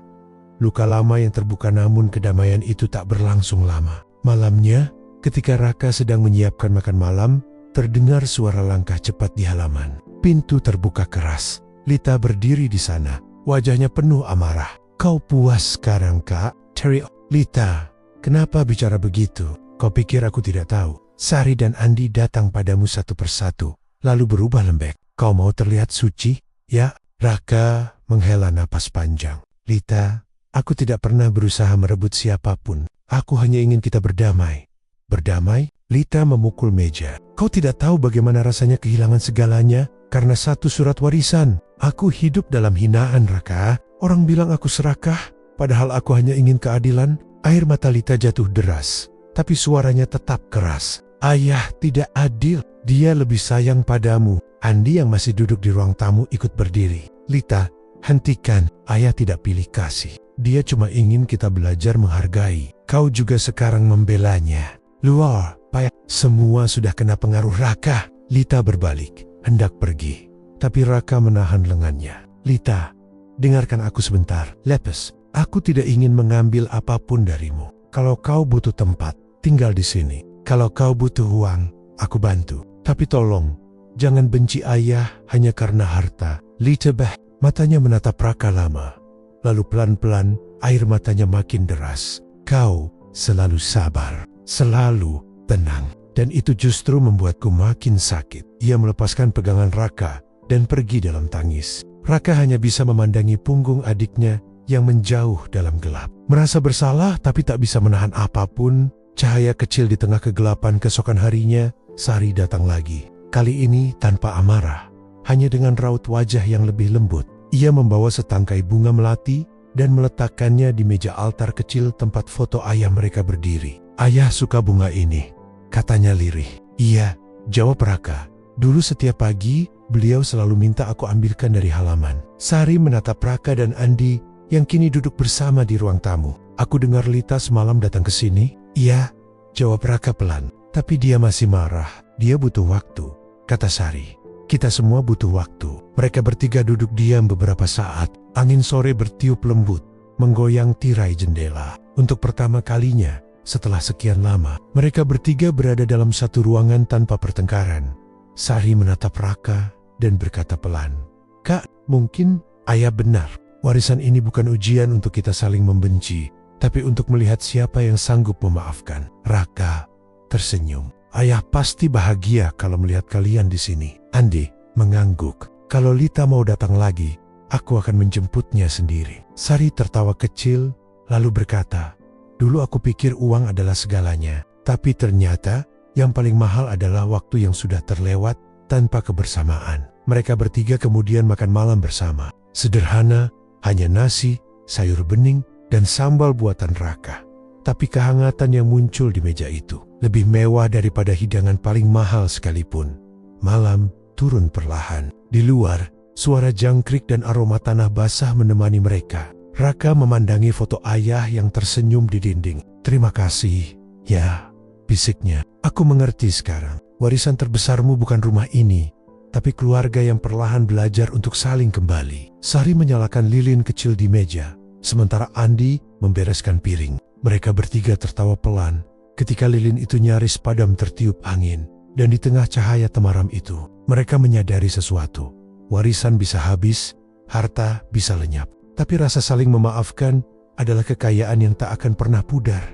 Luka lama yang terbuka, namun kedamaian itu tak berlangsung lama. Malamnya, ketika Raka sedang menyiapkan makan malam, terdengar suara langkah cepat di halaman. Pintu terbuka keras. Lita berdiri di sana, wajahnya penuh amarah. Kau puas sekarang, Kak? Terry. Lita, kenapa bicara begitu? Kau pikir aku tidak tahu? Sari dan Andi datang padamu satu persatu, lalu berubah lembek. Kau mau terlihat suci? Ya. Raka menghela napas panjang. Lita, aku tidak pernah berusaha merebut siapapun. Aku hanya ingin kita berdamai. Berdamai? Lita memukul meja. Kau tidak tahu bagaimana rasanya kehilangan segalanya karena satu surat warisan. Aku hidup dalam hinaan, Raka. Orang bilang aku serakah, padahal aku hanya ingin keadilan. Air mata Lita jatuh deras, tapi suaranya tetap keras. Ayah tidak adil. Dia lebih sayang padamu. Andi yang masih duduk di ruang tamu ikut berdiri. Lita, hentikan. Ayah tidak pilih kasih. Dia cuma ingin kita belajar menghargai. Kau juga sekarang membelanya. Luar, payah. Semua sudah kena pengaruh Raka. Lita berbalik, hendak pergi. Tapi Raka menahan lengannya. Lita, dengarkan aku sebentar. Lepes, aku tidak ingin mengambil apapun darimu. Kalau kau butuh tempat, tinggal di sini. Kalau kau butuh uang, aku bantu. Tapi tolong, jangan benci ayah hanya karena harta. Lita matanya menatap Raka lama. Lalu pelan-pelan, air matanya makin deras. Kau selalu sabar, selalu tenang. Dan itu justru membuatku makin sakit. Ia melepaskan pegangan Raka dan pergi dalam tangis. Raka hanya bisa memandangi punggung adiknya yang menjauh dalam gelap. Merasa bersalah tapi tak bisa menahan apapun. Cahaya kecil di tengah kegelapan keesokan harinya, Sari datang lagi. Kali ini tanpa amarah, hanya dengan raut wajah yang lebih lembut. Ia membawa setangkai bunga melati dan meletakkannya di meja altar kecil tempat foto ayah mereka berdiri. Ayah suka bunga ini, katanya lirih. Iya, jawab Raka. Dulu setiap pagi, beliau selalu minta aku ambilkan dari halaman. Sari menatap Raka dan Andi yang kini duduk bersama di ruang tamu. Aku dengar Lita semalam datang ke sini. Iya, jawab Raka pelan. Tapi dia masih marah. Dia butuh waktu, kata Sari. Kita semua butuh waktu. Mereka bertiga duduk diam beberapa saat. Angin sore bertiup lembut, menggoyang tirai jendela. Untuk pertama kalinya, setelah sekian lama, mereka bertiga berada dalam satu ruangan tanpa pertengkaran. Sari menatap Raka dan berkata pelan, Kak, mungkin ayah benar. Warisan ini bukan ujian untuk kita saling membenci, tapi untuk melihat siapa yang sanggup memaafkan. Raka tersenyum. Ayah pasti bahagia kalau melihat kalian di sini. Andi mengangguk. Kalau Lita mau datang lagi, aku akan menjemputnya sendiri. Sari tertawa kecil, lalu berkata, dulu aku pikir uang adalah segalanya. Tapi ternyata Yang paling mahal adalah waktu yang sudah terlewat tanpa kebersamaan. Mereka bertiga kemudian makan malam bersama. Sederhana, hanya nasi, sayur bening, dan sambal buatan Raka. Tapi kehangatan yang muncul di meja itu lebih mewah daripada hidangan paling mahal sekalipun. Malam turun perlahan. Di luar, suara jangkrik dan aroma tanah basah menemani mereka. Raka memandangi foto ayah yang tersenyum di dinding. "Terima kasih, ya," bisiknya. "Aku mengerti sekarang. Warisan terbesarmu bukan rumah ini, tapi keluarga yang perlahan belajar untuk saling kembali." Sari menyalakan lilin kecil di meja, sementara Andi membereskan piring. Mereka bertiga tertawa pelan ketika lilin itu nyaris padam tertiup angin. Dan di tengah cahaya temaram itu, mereka menyadari sesuatu. Warisan bisa habis, harta bisa lenyap. Tapi rasa saling memaafkan adalah kekayaan yang tak akan pernah pudar.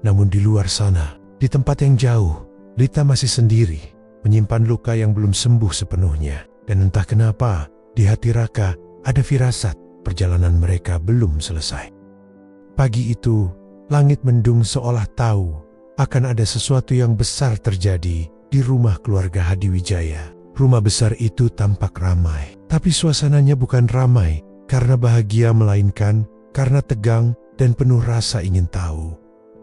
Namun di luar sana, di tempat yang jauh, Lita masih sendiri, menyimpan luka yang belum sembuh sepenuhnya. Dan entah kenapa, di hati Raka ada firasat perjalanan mereka belum selesai. Pagi itu, langit mendung seolah tahu akan ada sesuatu yang besar terjadi di rumah keluarga Hadiwijaya. Rumah besar itu tampak ramai, tapi suasananya bukan ramai karena bahagia, melainkan karena tegang dan penuh rasa ingin tahu.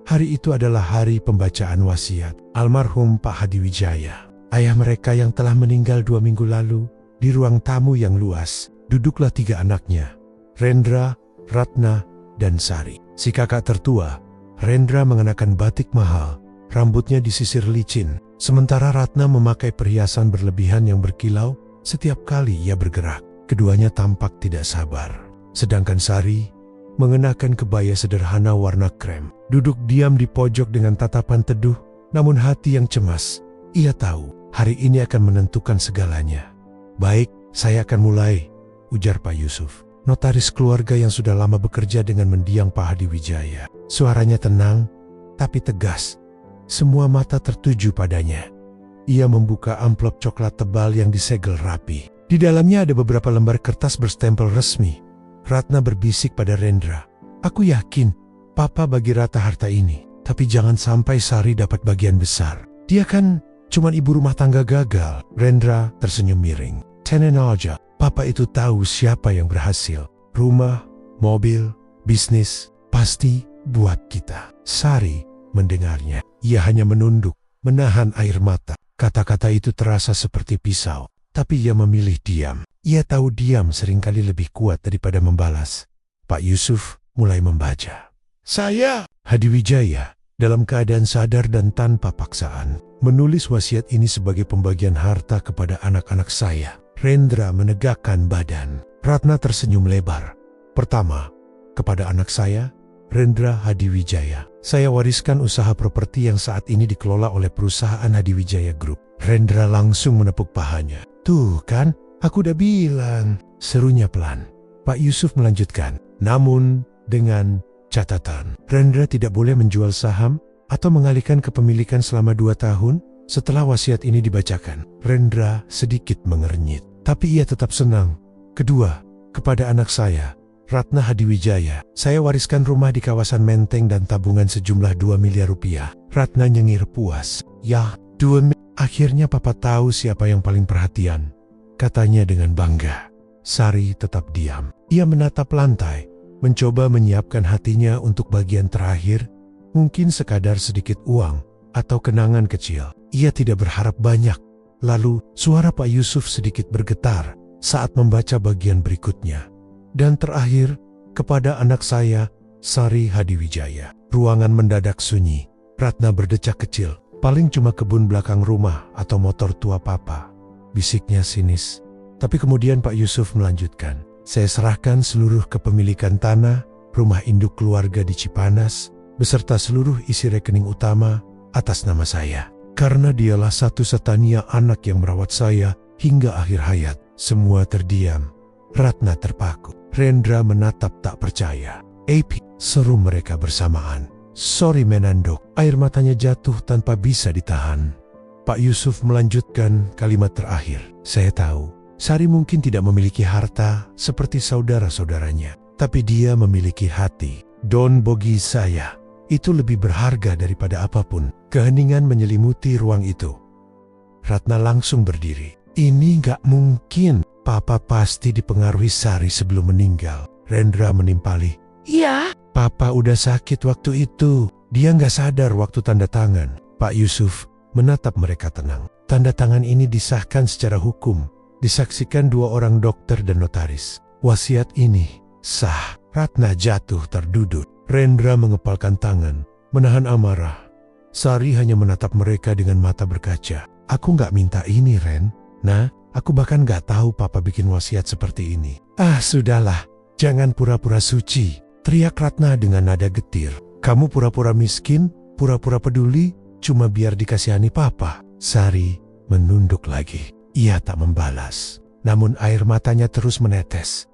Hari itu adalah hari pembacaan wasiat almarhum Pak Hadiwijaya. Ayah mereka yang telah meninggal 2 minggu lalu. Di ruang tamu yang luas, duduklah 3 anaknya, Rendra, Ratna, dan Sari. Si kakak tertua, Rendra, mengenakan batik mahal, rambutnya disisir licin, sementara Ratna memakai perhiasan berlebihan yang berkilau setiap kali ia bergerak. Keduanya tampak tidak sabar. Sedangkan Sari mengenakan kebaya sederhana warna krem, duduk diam di pojok dengan tatapan teduh, namun hati yang cemas. Ia tahu hari ini akan menentukan segalanya. "Baik, saya akan mulai," ujar Pak Yusuf, notaris keluarga yang sudah lama bekerja dengan mendiang Pak Hadiwijaya. Suaranya tenang, tapi tegas. Semua mata tertuju padanya. Ia membuka amplop coklat tebal yang disegel rapi. Di dalamnya ada beberapa lembar kertas berstempel resmi. Ratna berbisik pada Rendra, "Aku yakin Papa bagi rata harta ini, tapi jangan sampai Sari dapat bagian besar. Dia kan cuma ibu rumah tangga gagal." Rendra tersenyum miring. "Tenang aja, Papa itu tahu siapa yang berhasil. Rumah, mobil, bisnis, pasti buat kita." Sari mendengarnya. Ia hanya menunduk, menahan air mata. Kata-kata itu terasa seperti pisau, tapi ia memilih diam. Ia tahu diam seringkali lebih kuat daripada membalas. Pak Yusuf mulai membaca. "Saya, Hadiwijaya, dalam keadaan sadar dan tanpa paksaan, menulis wasiat ini sebagai pembagian harta kepada anak-anak saya." Rendra menegakkan badan. Ratna tersenyum lebar. "Pertama, kepada anak saya, Rendra Hadiwijaya. Saya wariskan usaha properti yang saat ini dikelola oleh perusahaan Hadiwijaya Group." Rendra langsung menepuk pahanya. "Tuh kan, aku udah bilang," serunya pelan. Pak Yusuf melanjutkan, "Namun dengan catatan, Rendra tidak boleh menjual saham atau mengalihkan kepemilikan selama 2 tahun setelah wasiat ini dibacakan." Rendra sedikit mengernyit, tapi ia tetap senang. "Kedua, kepada anak saya, Ratna Hadiwijaya, saya wariskan rumah di kawasan Menteng dan tabungan sejumlah 2 miliar rupiah. Ratna nyengir puas. "Ya, 2 miliar. Akhirnya Papa tahu siapa yang paling perhatian," katanya dengan bangga. Sari tetap diam. Ia menatap lantai, mencoba menyiapkan hatinya untuk bagian terakhir, mungkin sekadar sedikit uang atau kenangan kecil. Ia tidak berharap banyak. Lalu, suara Pak Yusuf sedikit bergetar saat membaca bagian berikutnya. "Dan terakhir, kepada anak saya, Sari Hadiwijaya." Ruangan mendadak sunyi. Ratna berdecak kecil. "Paling cuma kebun belakang rumah atau motor tua Papa," bisiknya sinis. Tapi kemudian Pak Yusuf melanjutkan, "Saya serahkan seluruh kepemilikan tanah, rumah induk keluarga di Cipanas, beserta seluruh isi rekening utama atas nama saya. Karena dialah satu-satunya anak yang merawat saya hingga akhir hayat." Semua terdiam. Ratna terpaku. Rendra menatap tak percaya. "AP," seru mereka bersamaan. "Sorry Menandok." Air matanya jatuh tanpa bisa ditahan. Pak Yusuf melanjutkan kalimat terakhir. "Saya tahu, Sari mungkin tidak memiliki harta seperti saudara-saudaranya, tapi dia memiliki hati. Don bogi saya, itu lebih berharga daripada apapun." Keheningan menyelimuti ruang itu. Ratna langsung berdiri. Ini gak mungkin. Papa pasti dipengaruhi Sari sebelum meninggal. Rendra menimpali. Iya. Papa udah sakit waktu itu. Dia gak sadar waktu tanda tangan. Pak Yusuf menatap mereka tenang. Tanda tangan ini disahkan secara hukum. Disaksikan 2 orang dokter dan notaris. Wasiat ini sah. Ratna jatuh terduduk. Rendra mengepalkan tangan, menahan amarah. Sari hanya menatap mereka dengan mata berkaca. Aku gak minta ini, Ren. Nah, aku bahkan gak tahu Papa bikin wasiat seperti ini. Ah, sudahlah. Jangan pura-pura suci, teriak Ratna dengan nada getir. Kamu pura-pura miskin, pura-pura peduli, cuma biar dikasihani Papa. Sari menunduk lagi. Ia tak membalas. Namun air matanya terus menetes.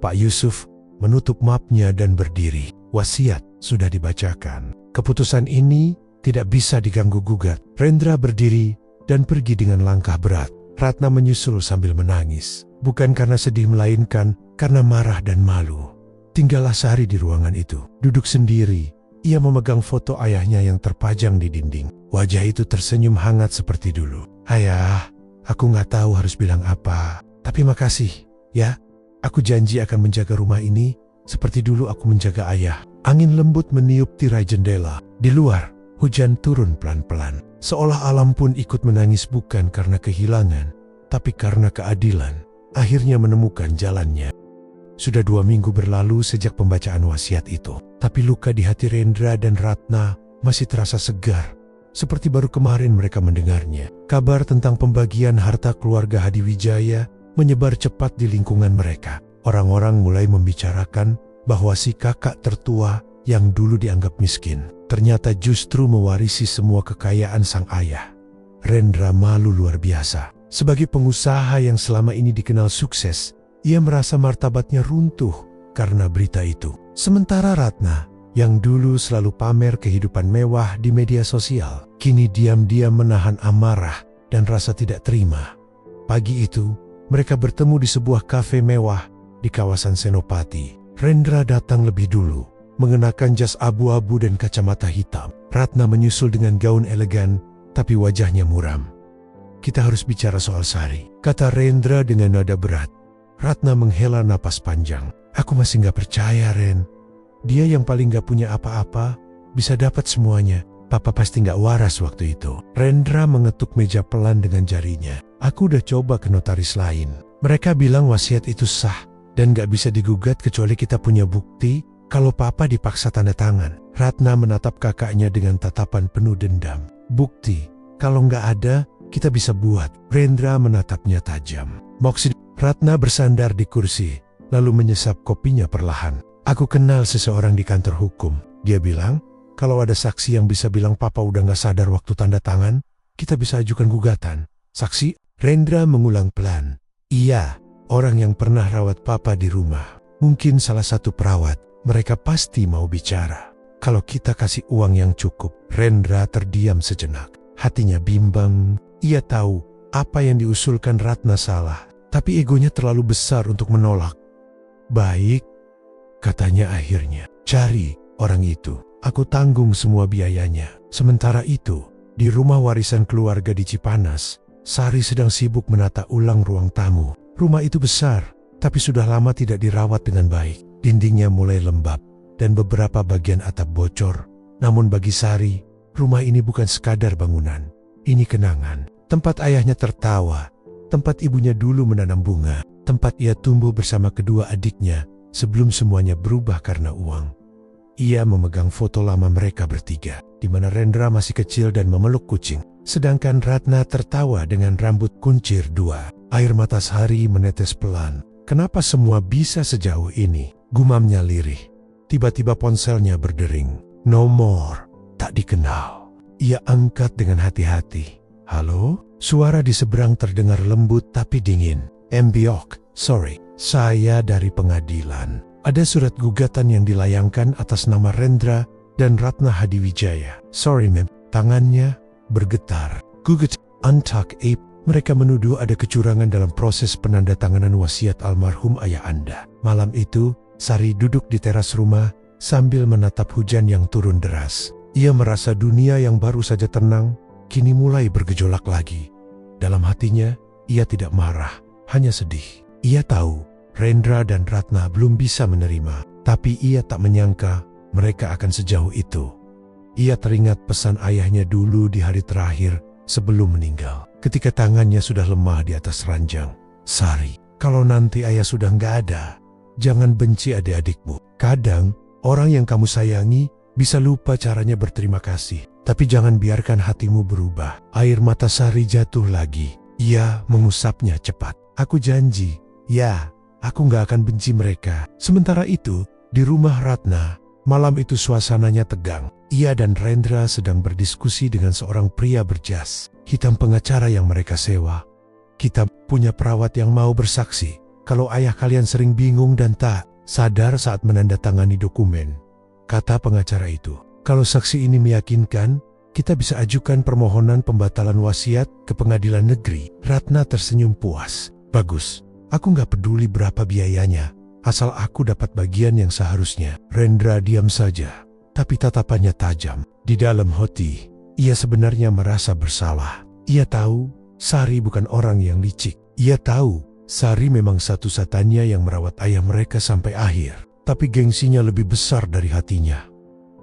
Pak Yusuf menutup mapnya dan berdiri. Wasiat sudah dibacakan. Keputusan ini tidak bisa diganggu-gugat. Rendra berdiri dan pergi dengan langkah berat. Ratna menyusul sambil menangis. Bukan karena sedih melainkan karena marah dan malu. Tinggallah Sari di ruangan itu. Duduk sendiri. Ia memegang foto ayahnya yang terpajang di dinding. Wajah itu tersenyum hangat seperti dulu. Ayah, aku gak tahu harus bilang apa. Tapi makasih, ya. Aku janji akan menjaga rumah ini seperti dulu aku menjaga ayah. Angin lembut meniup tirai jendela. Di luar, hujan turun pelan-pelan. Seolah alam pun ikut menangis bukan karena kehilangan, tapi karena keadilan. Akhirnya menemukan jalannya. Sudah 2 minggu berlalu sejak pembacaan wasiat itu. Tapi luka di hati Rendra dan Ratna masih terasa segar. Seperti baru kemarin mereka mendengarnya. Kabar tentang pembagian harta keluarga Hadiwijaya menyebar cepat di lingkungan mereka. Orang-orang mulai membicarakan bahwa si kakak tertua yang dulu dianggap miskin ternyata justru mewarisi semua kekayaan sang ayah. Rendra malu luar biasa. Sebagai pengusaha yang selama ini dikenal sukses, ia merasa martabatnya runtuh karena berita itu. Sementara Ratna, yang dulu selalu pamer kehidupan mewah di media sosial, kini diam-diam menahan amarah dan rasa tidak terima. Pagi itu, mereka bertemu di sebuah kafe mewah di kawasan Senopati. Rendra datang lebih dulu, mengenakan jas abu-abu dan kacamata hitam. Ratna menyusul dengan gaun elegan, tapi wajahnya muram. Kita harus bicara soal Sari, kata Rendra dengan nada berat. Ratna menghela napas panjang. Aku masih gak percaya, Ren. Dia yang paling gak punya apa-apa, bisa dapat semuanya. Papa pasti gak waras waktu itu. Rendra mengetuk meja pelan dengan jarinya. Aku udah coba ke notaris lain. Mereka bilang wasiat itu sah dan gak bisa digugat kecuali kita punya bukti kalau Papa dipaksa tanda tangan. Ratna menatap kakaknya dengan tatapan penuh dendam. Bukti? Kalau gak ada, kita bisa buat. Rendra menatapnya tajam. Maksud Ratna bersandar di kursi, lalu menyesap kopinya perlahan. Aku kenal seseorang di kantor hukum. Dia bilang, kalau ada saksi yang bisa bilang Papa udah gak sadar waktu tanda tangan, kita bisa ajukan gugatan. Saksi? Rendra mengulang pelan. Iya, orang yang pernah rawat Papa di rumah. Mungkin salah satu perawat. Mereka pasti mau bicara. Kalau kita kasih uang yang cukup. Rendra terdiam sejenak. Hatinya bimbang. Ia tahu apa yang diusulkan Ratna salah. Tapi egonya terlalu besar untuk menolak. Baik, katanya akhirnya. Cari orang itu. Aku tanggung semua biayanya. Sementara itu, di rumah warisan keluarga di Cipanas, Sari sedang sibuk menata ulang ruang tamu. Rumah itu besar, tapi sudah lama tidak dirawat dengan baik. Dindingnya mulai lembab, dan beberapa bagian atap bocor. Namun bagi Sari, rumah ini bukan sekadar bangunan. Ini kenangan. Tempat ayahnya tertawa, tempat ibunya dulu menanam bunga, tempat ia tumbuh bersama kedua adiknya sebelum semuanya berubah karena uang. Ia memegang foto lama mereka bertiga, di mana Rendra masih kecil dan memeluk kucing. Sedangkan Ratna tertawa dengan rambut kuncir 2. Air mata Sari menetes pelan. Kenapa semua bisa sejauh ini? Gumamnya lirih. Tiba-tiba ponselnya berdering. No more. Tak dikenal. Ia angkat dengan hati-hati. Halo? Suara di seberang terdengar lembut tapi dingin. Mbiok, sorry. Saya dari pengadilan. Ada surat gugatan yang dilayangkan atas nama Rendra dan Ratna Hadiwijaya. Sorry, ma'am. Tangannya bergetar. Gugat, untuck ape. Mereka menuduh ada kecurangan dalam proses penandatanganan wasiat almarhum ayah Anda. Malam itu, Sari duduk di teras rumah sambil menatap hujan yang turun deras. Ia merasa dunia yang baru saja tenang, kini mulai bergejolak lagi. Dalam hatinya, ia tidak marah, hanya sedih. Ia tahu Rendra dan Ratna belum bisa menerima, tapi ia tak menyangka mereka akan sejauh itu. Ia teringat pesan ayahnya dulu di hari terakhir sebelum meninggal. Ketika tangannya sudah lemah di atas ranjang. Sari, kalau nanti ayah sudah nggak ada, jangan benci adik-adikmu. Kadang, orang yang kamu sayangi bisa lupa caranya berterima kasih. Tapi jangan biarkan hatimu berubah. Air mata Sari jatuh lagi. Ia mengusapnya cepat. Aku janji, ya, aku nggak akan benci mereka. Sementara itu, di rumah Ratna, malam itu suasananya tegang. Ia dan Rendra sedang berdiskusi dengan seorang pria berjas hitam pengacara yang mereka sewa. Kita punya perawat yang mau bersaksi kalau ayah kalian sering bingung dan tak sadar saat menandatangani dokumen, kata pengacara itu. Kalau saksi ini meyakinkan, kita bisa ajukan permohonan pembatalan wasiat ke pengadilan negeri. Ratna tersenyum puas. Bagus, aku nggak peduli berapa biayanya, asal aku dapat bagian yang seharusnya. Rendra diam saja, tapi tatapannya tajam. Di dalam hati, ia sebenarnya merasa bersalah. Ia tahu Sari bukan orang yang licik. Ia tahu Sari memang satu-satunya yang merawat ayah mereka sampai akhir. Tapi gengsinya lebih besar dari hatinya.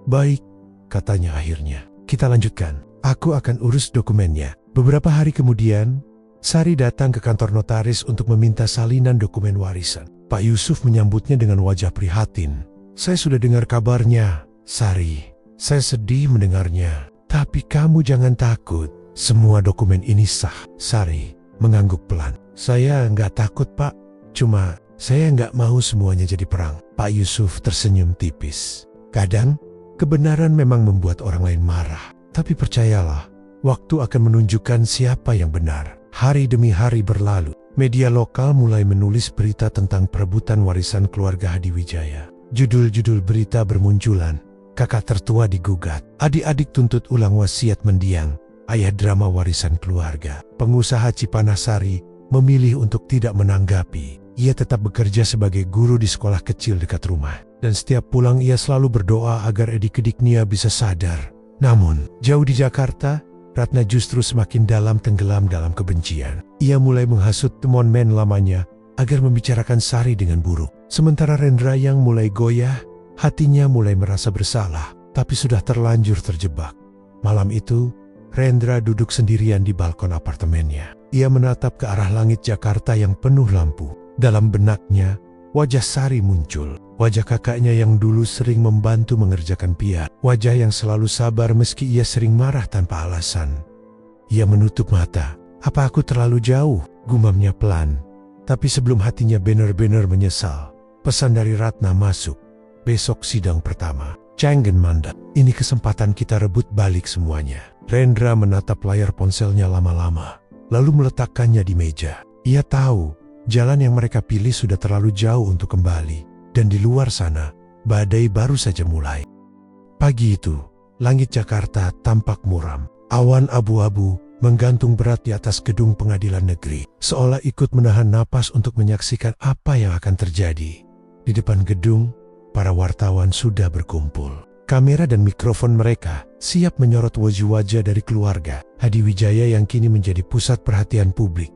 Baik, katanya akhirnya. Kita lanjutkan. Aku akan urus dokumennya. Beberapa hari kemudian, Sari datang ke kantor notaris untuk meminta salinan dokumen warisan. Pak Yusuf menyambutnya dengan wajah prihatin. Saya sudah dengar kabarnya, Sari. Saya sedih mendengarnya. Tapi kamu jangan takut. Semua dokumen ini sah. Sari mengangguk pelan. Saya nggak takut, Pak. Cuma saya nggak mau semuanya jadi perang. Pak Yusuf tersenyum tipis. Kadang, kebenaran memang membuat orang lain marah. Tapi percayalah, waktu akan menunjukkan siapa yang benar. Hari demi hari berlalu. Media lokal mulai menulis berita tentang perebutan warisan keluarga Hadiwijaya. Judul-judul berita bermunculan. Kakak tertua digugat, adik-adik tuntut ulang wasiat mendiang, ayah drama warisan keluarga. Pengusaha Cipanasari memilih untuk tidak menanggapi. Ia tetap bekerja sebagai guru di sekolah kecil dekat rumah. Dan setiap pulang ia selalu berdoa agar adik-adiknya bisa sadar. Namun, jauh di Jakarta, Ratna justru semakin tenggelam dalam kebencian. Ia mulai menghasut teman men lamanya agar membicarakan Sari dengan buruk. Sementara Rendra yang mulai goyah, hatinya mulai merasa bersalah, tapi sudah terlanjur terjebak. Malam itu, Rendra duduk sendirian di balkon apartemennya. Ia menatap ke arah langit Jakarta yang penuh lampu. Dalam benaknya, wajah Sari muncul. Wajah kakaknya yang dulu sering membantu mengerjakan piat. Wajah yang selalu sabar meski ia sering marah tanpa alasan. Ia menutup mata. Apa aku terlalu jauh? Gumamnya pelan. Tapi sebelum hatinya benar-benar menyesal, pesan dari Ratna masuk. Besok sidang pertama. Canggen mandat. Ini kesempatan kita rebut balik semuanya. Rendra menatap layar ponselnya lama-lama, lalu meletakkannya di meja. Ia tahu jalan yang mereka pilih sudah terlalu jauh untuk kembali. Dan di luar sana, badai baru saja mulai. Pagi itu, langit Jakarta tampak muram. Awan abu-abu menggantung berat di atas gedung pengadilan negeri. Seolah ikut menahan napas untuk menyaksikan apa yang akan terjadi. Di depan gedung, para wartawan sudah berkumpul. Kamera dan mikrofon mereka siap menyorot wajah-wajah dari keluarga Hadiwijaya yang kini menjadi pusat perhatian publik.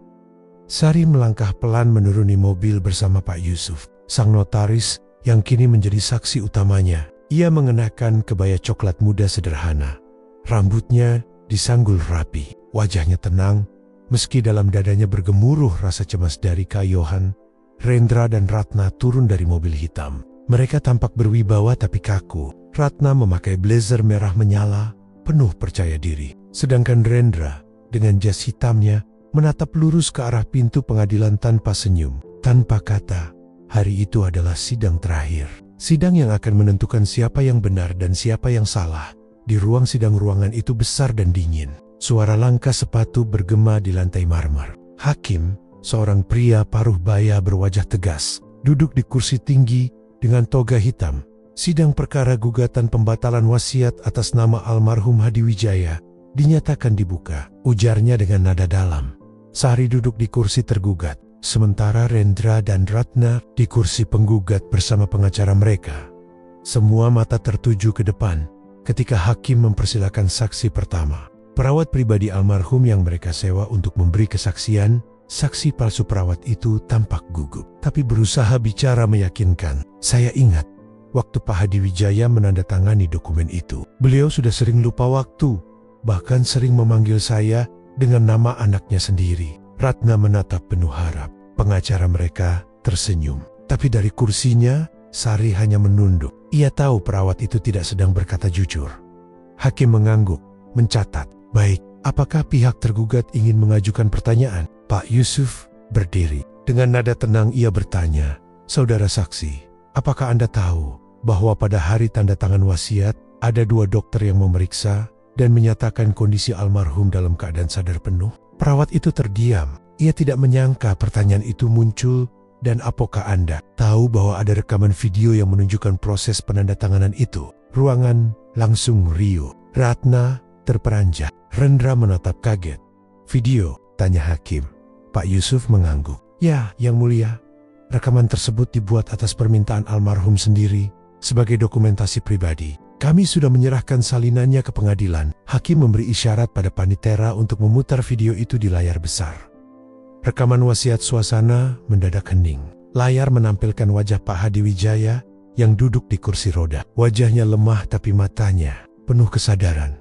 Sari melangkah pelan menuruni mobil bersama Pak Yusuf, sang notaris yang kini menjadi saksi utamanya. Ia mengenakan kebaya coklat muda sederhana. Rambutnya disanggul rapi, wajahnya tenang, meski dalam dadanya bergemuruh rasa cemas. Dari Kayohan, Rendra dan Ratna turun dari mobil hitam. Mereka tampak berwibawa tapi kaku. Ratna memakai blazer merah menyala, penuh percaya diri. Sedangkan Rendra, dengan jas hitamnya, menatap lurus ke arah pintu pengadilan tanpa senyum. Tanpa kata, hari itu adalah sidang terakhir. Sidang yang akan menentukan siapa yang benar dan siapa yang salah. Di ruang sidang, ruangan itu besar dan dingin. Suara langkah sepatu bergema di lantai marmer. Hakim, seorang pria paruh baya berwajah tegas, duduk di kursi tinggi dengan toga hitam. Sidang perkara gugatan pembatalan wasiat atas nama almarhum Hadiwijaya dinyatakan dibuka, ujarnya dengan nada dalam. Sari duduk di kursi tergugat, sementara Rendra dan Ratna di kursi penggugat bersama pengacara mereka. Semua mata tertuju ke depan, ketika hakim mempersilakan saksi pertama. Perawat pribadi almarhum yang mereka sewa untuk memberi kesaksian, saksi palsu perawat itu tampak gugup, tapi berusaha bicara meyakinkan. Saya ingat, waktu Pak Hadi Wijaya menandatangani dokumen itu, beliau sudah sering lupa waktu, bahkan sering memanggil saya dengan nama anaknya sendiri. Ratna menatap penuh harap. Pengacara mereka tersenyum, tapi dari kursinya, Sari hanya menunduk. Ia tahu perawat itu tidak sedang berkata jujur. Hakim mengangguk, mencatat. Baik, apakah pihak tergugat ingin mengajukan pertanyaan? Pak Yusuf berdiri. Dengan nada tenang ia bertanya, "Saudara saksi, apakah Anda tahu bahwa pada hari tanda tangan wasiat, ada 2 dokter yang memeriksa dan menyatakan kondisi almarhum dalam keadaan sadar penuh?" Perawat itu terdiam. Ia tidak menyangka pertanyaan itu muncul. Dan apakah Anda tahu bahwa ada rekaman video yang menunjukkan proses penandatanganan itu? Ruangan langsung riuh. Ratna terperanjat. Rendra menatap kaget. "Video?" tanya hakim. Pak Yusuf mengangguk. "Ya, Yang Mulia. Rekaman tersebut dibuat atas permintaan almarhum sendiri sebagai dokumentasi pribadi. Kami sudah menyerahkan salinannya ke pengadilan." Hakim memberi isyarat pada panitera untuk memutar video itu di layar besar. Rekaman wasiat suasana mendadak hening. Layar menampilkan wajah Pak Hadi Wijaya yang duduk di kursi roda. Wajahnya lemah tapi matanya penuh kesadaran.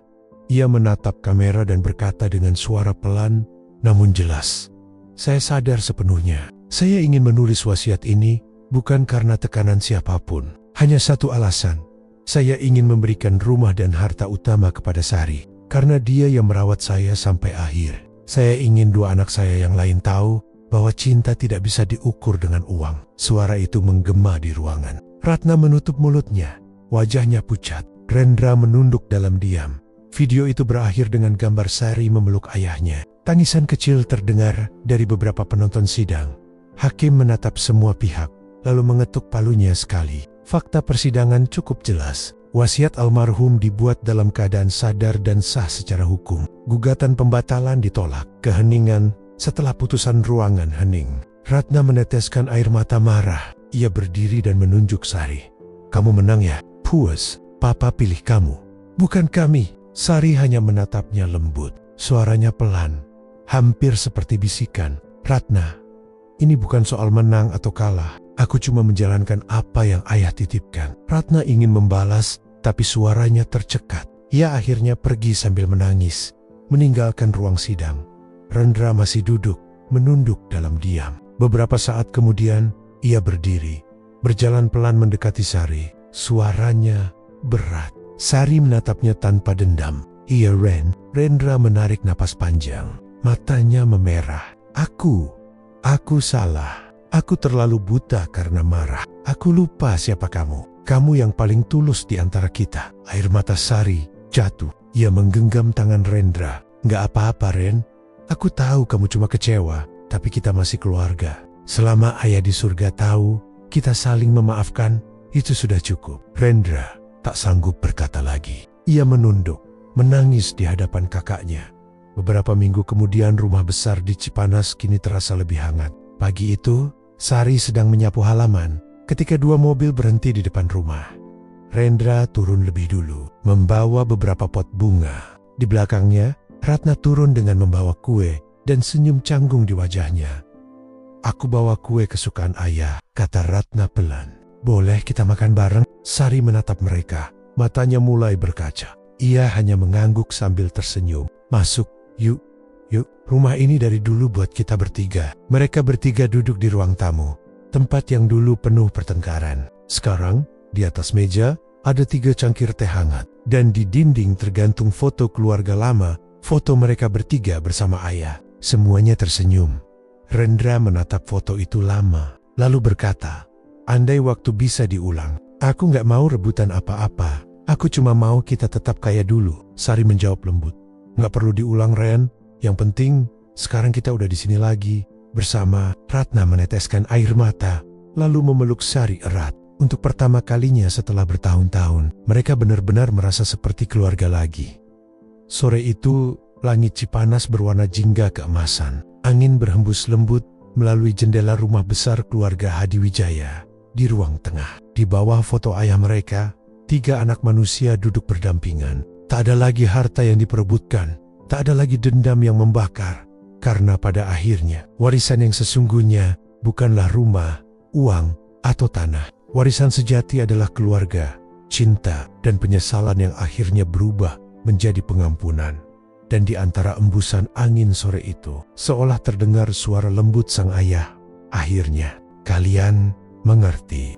Ia menatap kamera dan berkata dengan suara pelan namun jelas, "Saya sadar sepenuhnya. Saya ingin menulis wasiat ini bukan karena tekanan siapapun. Hanya satu alasan. Saya ingin memberikan rumah dan harta utama kepada Sari, karena dia yang merawat saya sampai akhir. Saya ingin 2 anak saya yang lain tahu bahwa cinta tidak bisa diukur dengan uang." Suara itu menggema di ruangan. Ratna menutup mulutnya. Wajahnya pucat. Rendra menunduk dalam diam. Video itu berakhir dengan gambar Sari memeluk ayahnya. Tangisan kecil terdengar dari beberapa penonton sidang. Hakim menatap semua pihak, lalu mengetuk palunya sekali. Fakta persidangan cukup jelas. Wasiat almarhum dibuat dalam keadaan sadar dan sah secara hukum. Gugatan pembatalan ditolak. Keheningan setelah putusan ruangan hening. Ratna meneteskan air mata marah. Ia berdiri dan menunjuk Sari. "Kamu menang ya? Puas, Papa pilih kamu, bukan kami." Sari hanya menatapnya lembut. Suaranya pelan, hampir seperti bisikan. "Ratna, ini bukan soal menang atau kalah. Aku cuma menjalankan apa yang ayah titipkan." Ratna ingin membalas, tapi suaranya tercekat. Ia akhirnya pergi sambil menangis, meninggalkan ruang sidang. Rendra masih duduk, menunduk dalam diam. Beberapa saat kemudian, ia berdiri, berjalan pelan mendekati Sari. Suaranya berat. Sari menatapnya tanpa dendam. "Iya, Rendra menarik napas panjang. Matanya memerah. Aku salah. Aku terlalu buta karena marah. Aku lupa siapa kamu. Kamu yang paling tulus di antara kita." Air mata Sari jatuh. Ia menggenggam tangan Rendra. "Nggak apa-apa, Ren. Aku tahu kamu cuma kecewa, tapi kita masih keluarga. Selama ayah di surga tahu kita saling memaafkan, itu sudah cukup." Rendra tak sanggup berkata lagi. Ia menunduk, menangis di hadapan kakaknya. Beberapa minggu kemudian rumah besar di Cipanas kini terasa lebih hangat. Pagi itu, Sari sedang menyapu halaman ketika 2 mobil berhenti di depan rumah. Rendra turun lebih dulu, membawa beberapa pot bunga. Di belakangnya, Ratna turun dengan membawa kue dan senyum canggung di wajahnya. "Aku bawa kue kesukaan ayah," kata Ratna pelan. "Boleh kita makan bareng?" Sari menatap mereka, matanya mulai berkaca. Ia hanya mengangguk sambil tersenyum. "Masuk, yuk. Rumah ini dari dulu buat kita bertiga." Mereka bertiga duduk di ruang tamu, tempat yang dulu penuh pertengkaran. Sekarang, di atas meja, ada 3 cangkir teh hangat. Dan di dinding tergantung foto keluarga lama, foto mereka bertiga bersama ayah. Semuanya tersenyum. Rendra menatap foto itu lama, lalu berkata, "Andai waktu bisa diulang, aku nggak mau rebutan apa-apa. Aku cuma mau kita tetap kaya dulu." Sari menjawab lembut, "Nggak perlu diulang, Ren. Yang penting, sekarang kita udah di sini lagi, bersama." Ratna meneteskan air mata, lalu memeluk Sari erat. Untuk pertama kalinya setelah bertahun-tahun, mereka benar-benar merasa seperti keluarga lagi. Sore itu, langit Cipanas berwarna jingga keemasan. Angin berhembus lembut melalui jendela rumah besar keluarga Hadi Wijaya di ruang tengah. Di bawah foto ayah mereka, 3 anak manusia duduk berdampingan. Tak ada lagi harta yang diperebutkan, tak ada lagi dendam yang membakar. Karena pada akhirnya, warisan yang sesungguhnya bukanlah rumah, uang, atau tanah. Warisan sejati adalah keluarga, cinta, dan penyesalan yang akhirnya berubah menjadi pengampunan. Dan di antara embusan angin sore itu, seolah terdengar suara lembut sang ayah. Akhirnya, kalian mengerti.